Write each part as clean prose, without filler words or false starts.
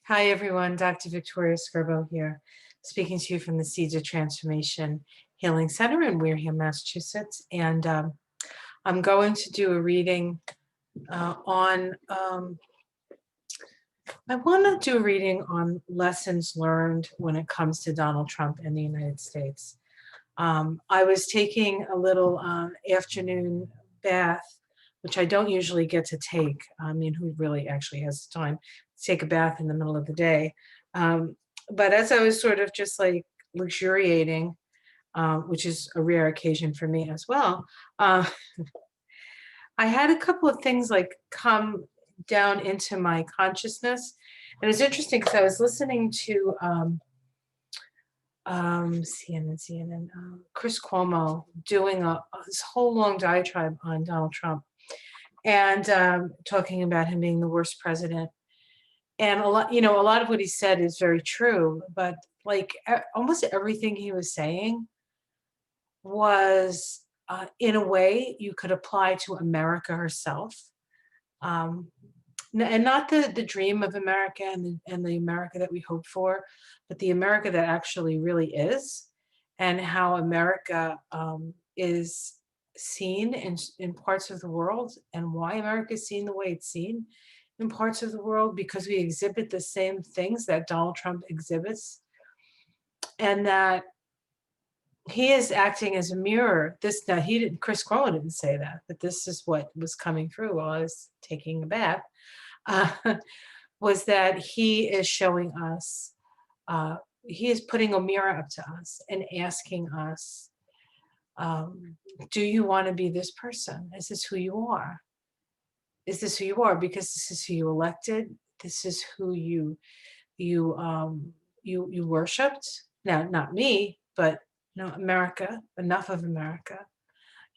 Hi, everyone. Dr. Victoria Skirbo here, speaking to you from the Seeds of Transformation Healing Center in Wareham, Massachusetts. And I'm going to do a reading I want to do a reading on lessons learned when it comes to Donald Trump and the United States. I was taking a little afternoon bath, which I don't usually get to take. I mean, who really actually has the time to take a bath in the middle of the day? But as I was sort of just like luxuriating, which is a rare occasion for me as well, uh, I had a couple of things like come down into my consciousness. And it's interesting because I was listening to CNN, Chris Cuomo doing this whole long diatribe on Donald Trump and talking about him being the worst president. And a lot of what he said is very true, but like almost everything he was saying was, in a way, you could apply to America herself. Um, and not the dream of America and the America that we hope for, but the America that actually really is, and how America is seen in parts of the world, and why America is seen the way it's seen in parts of the world, because we exhibit the same things that Donald Trump exhibits, and that he is acting as a mirror. This now he didn't Chris Cuomo didn't say that, but this is what was coming through while I was taking a bath. Uh, was that he is showing us, he is putting a mirror up to us and asking us, do you want to be this person? Is this who you are? Is this who you are? Because this is who you elected. This is who you worshipped. Now, not me, but America. Enough of America.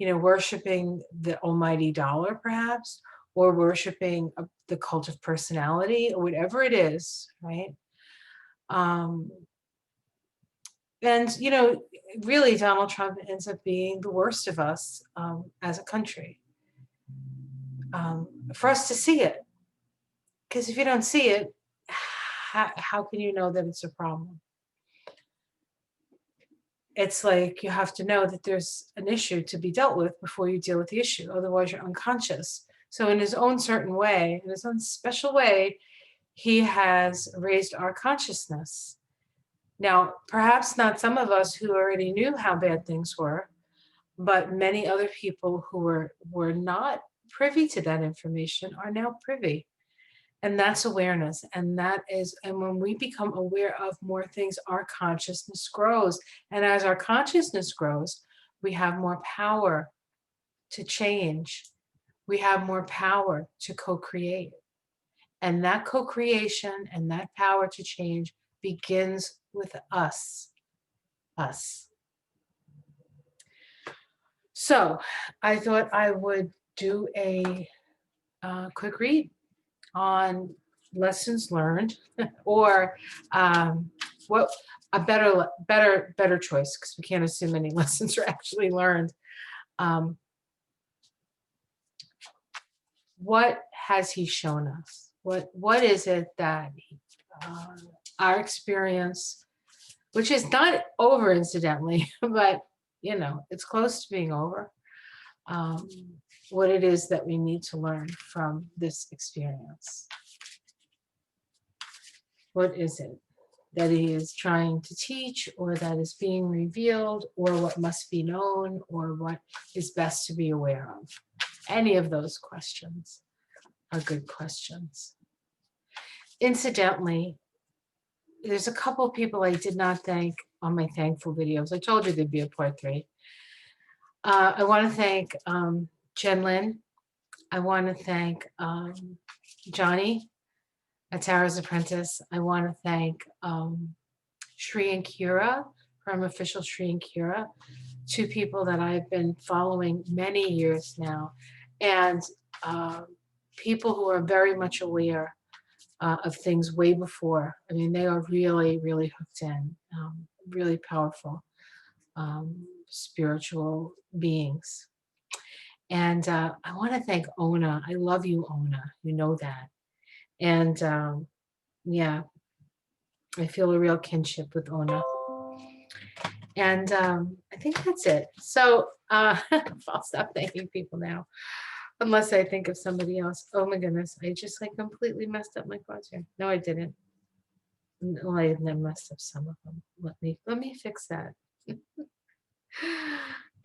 Worshiping the almighty dollar, perhaps, or worshiping the cult of personality, or whatever it is, right? Um, and really, Donald Trump ends up being the worst of us as a country. For us to see it, because if you don't see it, how can you know that it's a problem? It's like you have to know that there's an issue to be dealt with before you deal with the issue. Otherwise, you're unconscious. So in his own certain way, in his own special way, he has raised our consciousness. Now, perhaps not some of us who already knew how bad things were, but many other people who were not privy to that information are now privy. And that's awareness. And when we become aware of more things, our consciousness grows. And as our consciousness grows, we have more power to change. We have more power to co-create. And that co-creation and that power to change begins with us. Us. So I thought I would do a quick read on lessons learned, or what a better choice, because we can't assume any lessons are actually learned. What has he shown us? What is it that our experience, which is not over incidentally, but it's close to being over, what it is that we need to learn from this experience? What is it that he is trying to teach, or that is being revealed, or what must be known, or what is best to be aware of? Any of those questions are good questions. Incidentally, there's a couple of people I did not thank on my thankful videos. I told you there'd be a part 3. I want to thank Jen Lynn. I want to thank Johnny at Tara's Apprentice. I want to thank Shri and Kira from Official Shri and Kira, 2 people that I've been following many years now, and people who are very much aware of things way before. I mean, they are really, really hooked in, really powerful spiritual beings. And I want to thank Ona. I love you, Ona. You know that. And yeah, I feel a real kinship with Ona. And I think that's it. So I'll stop thanking people now, unless I think of somebody else. Oh my goodness, I just like completely messed up my cards here. No, I didn't. Well, I messed up some of them. Let me fix that.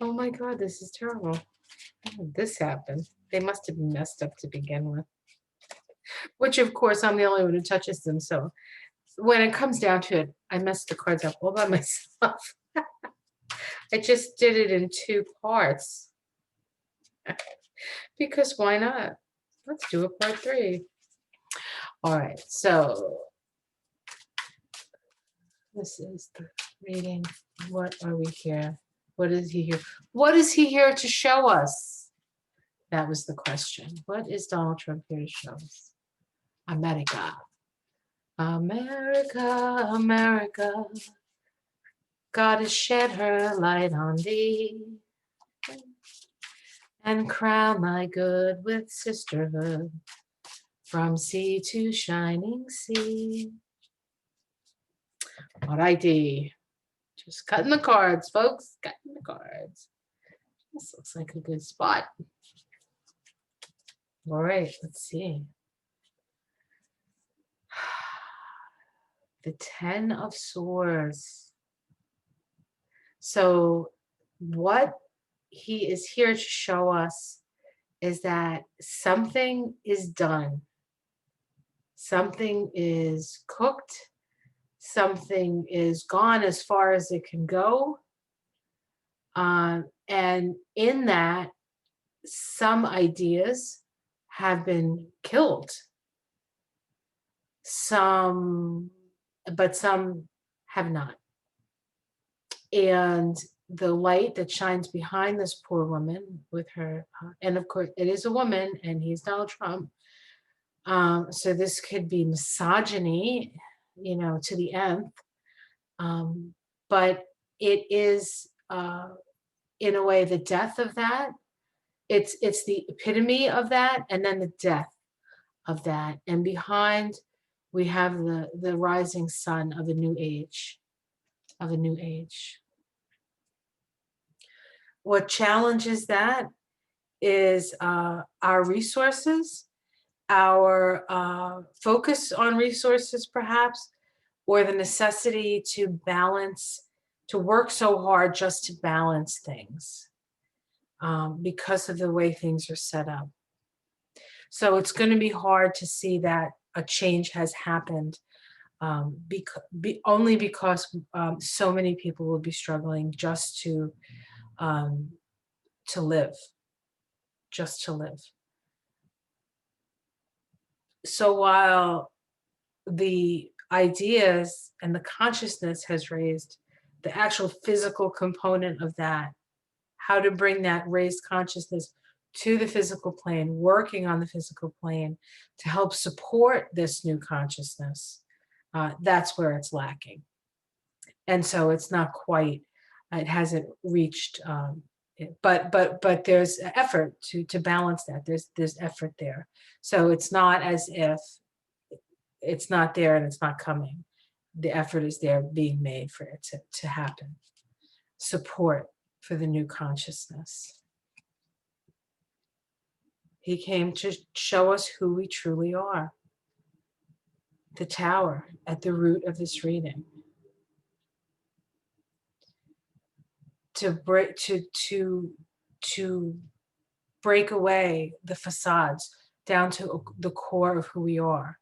Oh my God, this is terrible. How did this happen? They must have been messed up to begin with. Which of course I'm the only one who touches them. So when it comes down to it, I messed the cards up all by myself. I just did it in 2 parts. Because why not? Let's do a part 3. All right, so this is the reading. What are we here? What is he here? What is he here to show us? That was the question. What is Donald Trump here to show us? America. America, America. God has shed her light on thee and crown thy good with sisterhood from sea to shining sea. Alrighty. Just cutting the cards, folks. Cutting the cards. This looks like a good spot. All right, let's see. The 10 of Swords. So what he is here to show us is that something is done. Something is cooked. Something is gone as far as it can go. And in that, some ideas have been killed. But some have not. And the light that shines behind this poor woman with her, and of course it is a woman and he's Donald Trump. So this could be misogyny, to the nth. But it is, in a way, the death of that. It's the epitome of that, and then the death of that. And behind, we have the rising sun of a new age, What challenges that is our resources, our focus on resources, perhaps, or the necessity to work so hard just to balance things because of the way things are set up. So it's going to be hard to see that a change has happened only because so many people will be struggling just to live, So while the ideas and the consciousness has raised, the actual physical component of that, how to bring that raised consciousness to the physical plane, working on the physical plane to help support this new consciousness, that's where it's lacking. And so it's not quite, it hasn't reached, but there's effort to balance that. There's effort there. So it's not as if it's not there and it's not coming. The effort is there being made for it to happen. Support for the new consciousness. He came to show us who we truly are. The Tower at the root of this reading. To break away the facades down to the core of who we are.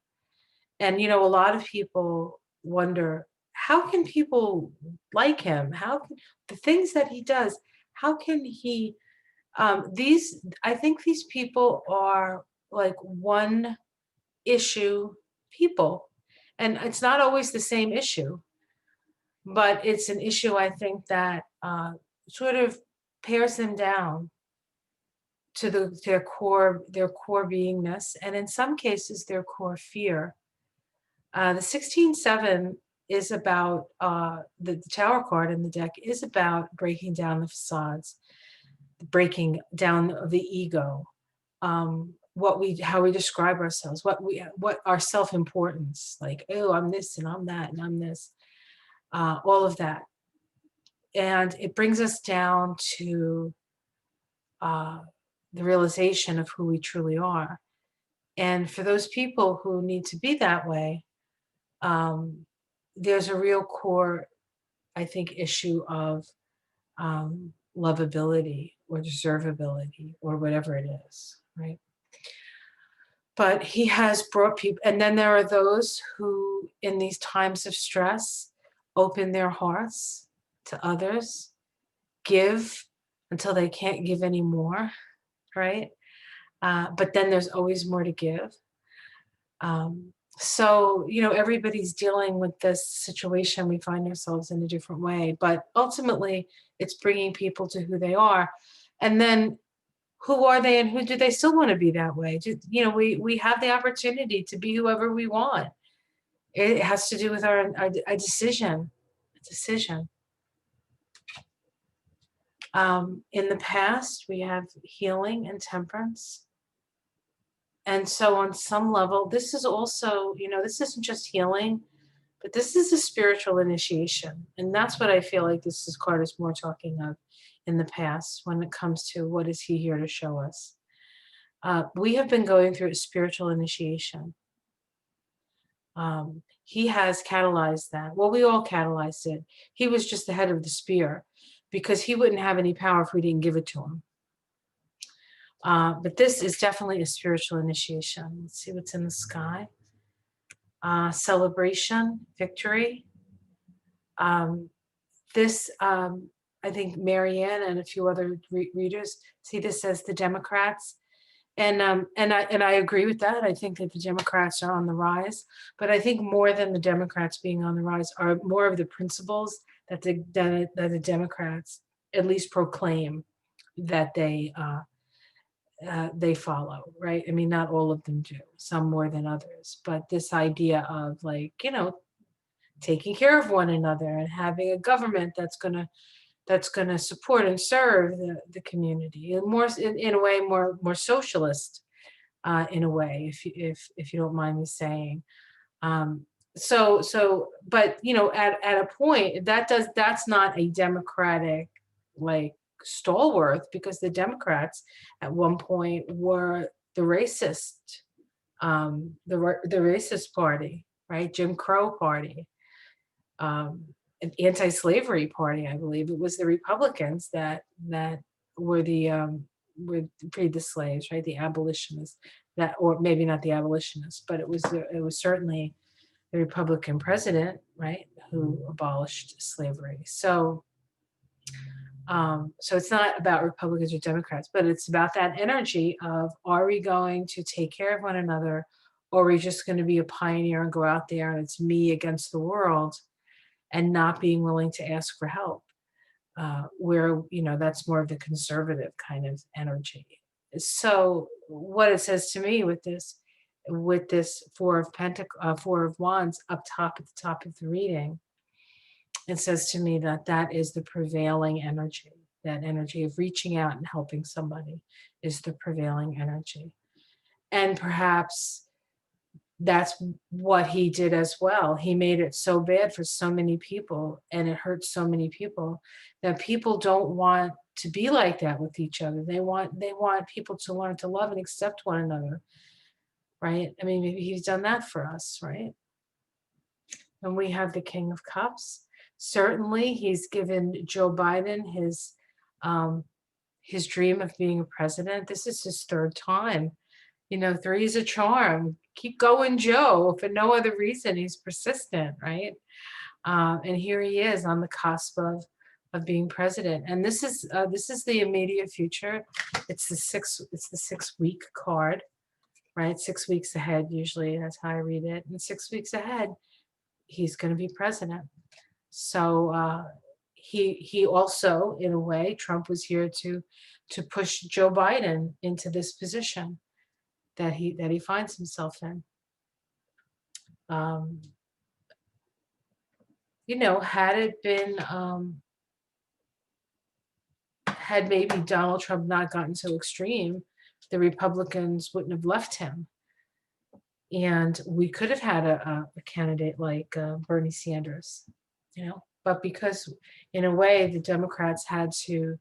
And a lot of people wonder, how can people like him? How can the things that he does, how can he I think these people are like one issue people, and it's not always the same issue, but it's an issue I think that sort of pares them down to their core beingness, and in some cases their core fear. The 16-7 is about the Tower card in the deck is about breaking down the facades, breaking down the ego, how we describe ourselves, what our self-importance, like, oh, I'm this and I'm that and I'm this, all of that. And it brings us down to uh, the realization of who we truly are. And for those people who need to be that way, um, there's a real core, I think, issue of lovability or deservability or whatever it is, right? But he has brought people, and then there are those who, in these times of stress, open their hearts to others, give until they can't give anymore, right? But then there's always more to give. So, everybody's dealing with this situation. We find ourselves in a different way, but ultimately, it's bringing people to who they are. And then who are they and who do they still want to be that way? We have the opportunity to be whoever we want. It has to do with our decision. A decision. In the past, we have healing and temperance. And so on some level, this is also, this isn't just healing, but this is a spiritual initiation. And that's what I feel like this card is more talking of in the past when it comes to what is he here to show us. We have been going through a spiritual initiation. He has catalyzed that. Well, we all catalyzed it. He was just the head of the spear because he wouldn't have any power if we didn't give it to him. But this is definitely a spiritual initiation. Let's see what's in the sky. Celebration, victory. I think Marianne and a few other readers see this as the Democrats. And I agree with that. I think that the Democrats are on the rise, but I think more than the Democrats being on the rise are more of the principles that the Democrats at least proclaim that they follow, right? I mean, not all of them do, some more than others, but this idea of taking care of one another and having a government that's gonna support and serve the community, and more in a way more socialist, in a way, if you don't mind me saying. But at a point that's not a democratic like stalwart, because the Democrats at one point were the racist party, right? Jim Crow party, an anti-slavery party. I believe it was the Republicans that were were freed the slaves, right? The abolitionists, or maybe not the abolitionists, but it was certainly the Republican president, right, who abolished slavery. So it's not about Republicans or Democrats, but it's about that energy of, are we going to take care of one another, or are we just going to be a pioneer and go out there and it's me against the world, and not being willing to ask for help, where that's more of the conservative kind of energy. So what it says to me with this Four of Wands up top at the top of the reading, it says to me that is the prevailing energy. That energy of reaching out and helping somebody is the prevailing energy. And perhaps that's what he did as well. He made it so bad for so many people, and it hurt so many people, that people don't want to be like that with each other. They want people to learn to love and accept one another, right? I mean, maybe he's done that for us, right? And we have the King of Cups. Certainly, he's given Joe Biden his dream of being a president. This is his third time. Three is a charm. Keep going, Joe. For no other reason, he's persistent, right? And here he is on the cusp of being president. And this is the immediate future. It's the 6-week card, right? 6 weeks ahead. Usually, that's how I read it. And 6 weeks ahead, he's going to be president. So he also, in a way, Trump was here to push Joe Biden into this position that he finds himself in. Had it been, had maybe Donald Trump not gotten so extreme, the Republicans wouldn't have left him. And we could have had a candidate like Bernie Sanders, but because in a way the Democrats had to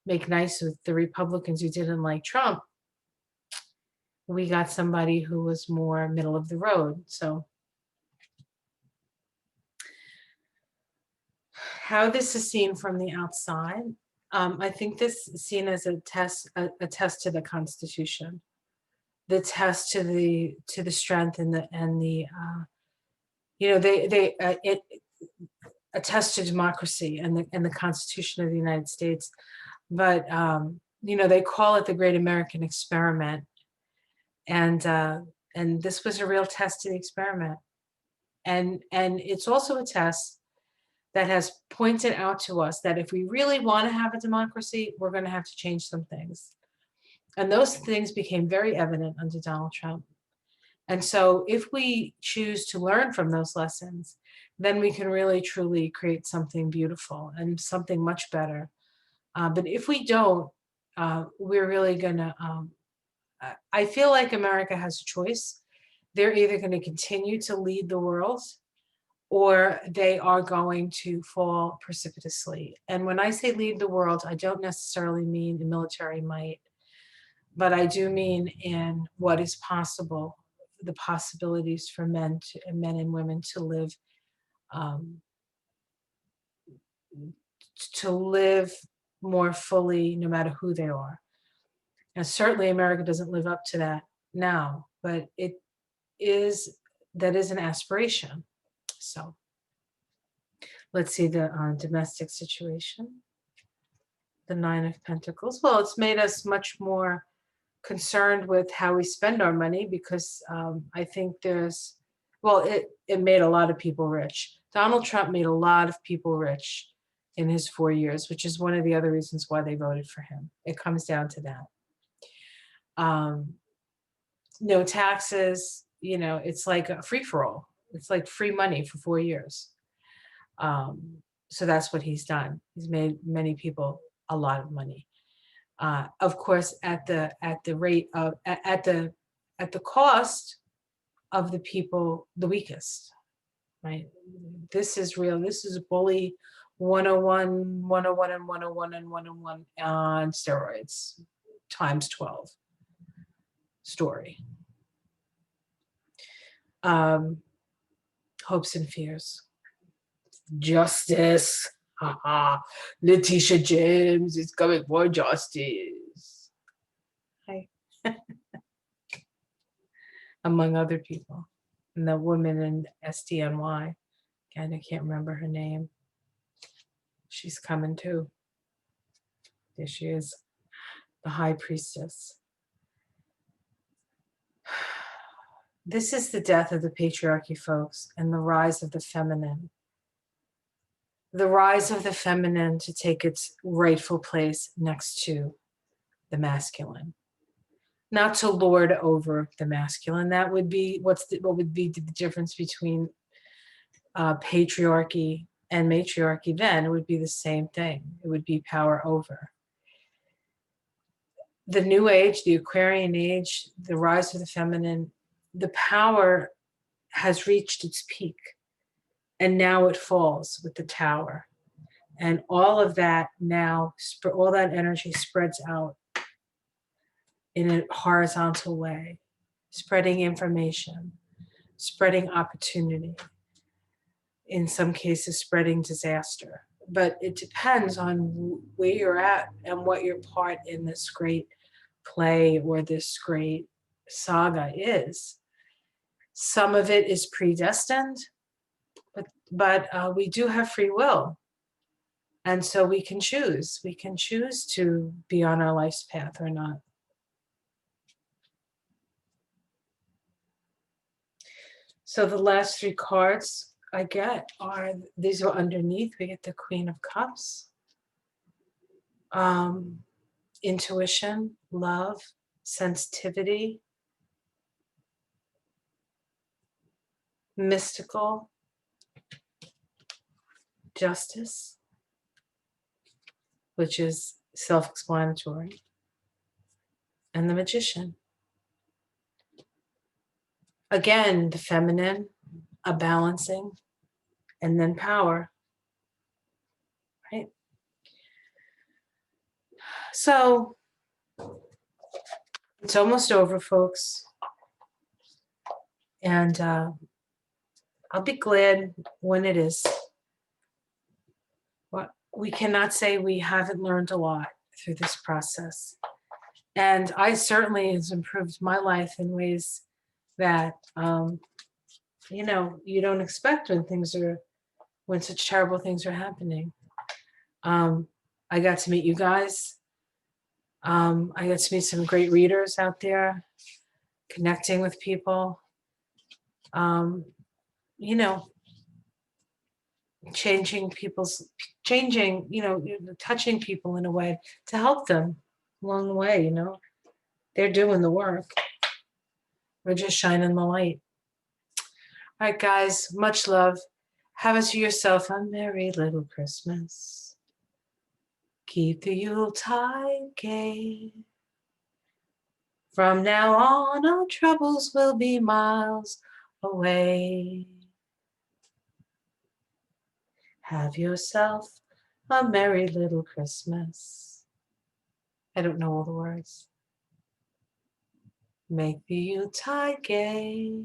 make nice with the Republicans who didn't like Trump, we got somebody who was more middle of the road. So how this is seen from the outside, I think this is seen as a test to the Constitution, the test to the strength and the it attest to democracy and the Constitution of the United States. But they call it the Great American Experiment, and this was a real test to the experiment, and it's also a test that has pointed out to us that if we really want to have a democracy, we're going to have to change some things, and those things became very evident under Donald Trump. And so if we choose to learn from those lessons, then we can really truly create something beautiful and something much better. But if we don't, we're really gonna, I feel like America has a choice. They're either gonna continue to lead the world or they are going to fall precipitously. And when I say lead the world, I don't necessarily mean in military might, but I do mean in what is possible, the possibilities for men and women to live, more fully, no matter who they are. And certainly America doesn't live up to that now, but that is an aspiration. So let's see the domestic situation. The Nine of Pentacles. Well, it's made us much more concerned with how we spend our money because I think it made a lot of people rich. Donald Trump made a lot of people rich in his 4 years, which is one of the other reasons why they voted for him. It comes down to that. No taxes, it's like a free-for-all. It's like free money for 4 years. So that's what he's done. He's made many people a lot of money. Of course, at the rate of at the cost of the people, the weakest, right? This is real. This is bully 101, 101, and 101, and 101 on steroids times 12 story. Hopes and fears. Justice. Letitia James is coming for justice. Hi. Among other people. And the woman in SDNY, again, I can't remember her name. She's coming too. There she is, the high priestess. This is the death of the patriarchy, folks, and the rise of the feminine. The rise of the feminine to take its rightful place next to the masculine. Not to lord over the masculine. That would be what would be the difference between patriarchy and matriarchy. Then it would be the same thing. It would be power over. The new age, the Aquarian age, the rise of the feminine, the power has reached its peak, and now it falls with the Tower, and all of that now, all that energy spreads out in a horizontal way, spreading information, spreading opportunity, in some cases spreading disaster. But it depends on where you're at and what your part in this great play or this great saga is. Some of it is predestined, but we do have free will. And so we can choose. We can choose to be on our life's path or not. So the last 3 cards I get are, these are underneath. We get the Queen of Cups. Intuition, love, sensitivity, mystical, justice, which is self-explanatory, and the Magician. Again, the feminine, a balancing, and then power, right? So it's almost over, folks. And I'll be glad when it is. Well, we cannot say we haven't learned a lot through this process. And I certainly has improved my life in ways that, you don't expect when such terrible things are happening. I got to meet you guys. I got to meet some great readers out there, connecting with people, you know, touching people in a way to help them along the way, They're doing the work. We're just shining the light. All right, guys, much love. Have it to yourself a merry little Christmas. Keep the Yuletide gay. From now on, our troubles will be miles away. Have yourself a merry little Christmas. I don't know all the words. Make the Yuletide gay.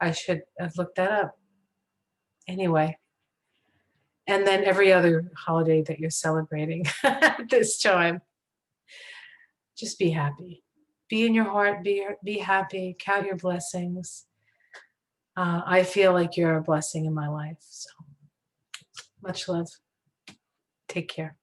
I should have looked that up. Anyway. And then every other holiday that you're celebrating at this time, just be happy. Be in your heart, be happy, count your blessings. I feel like you're a blessing in my life. So much love. Take care.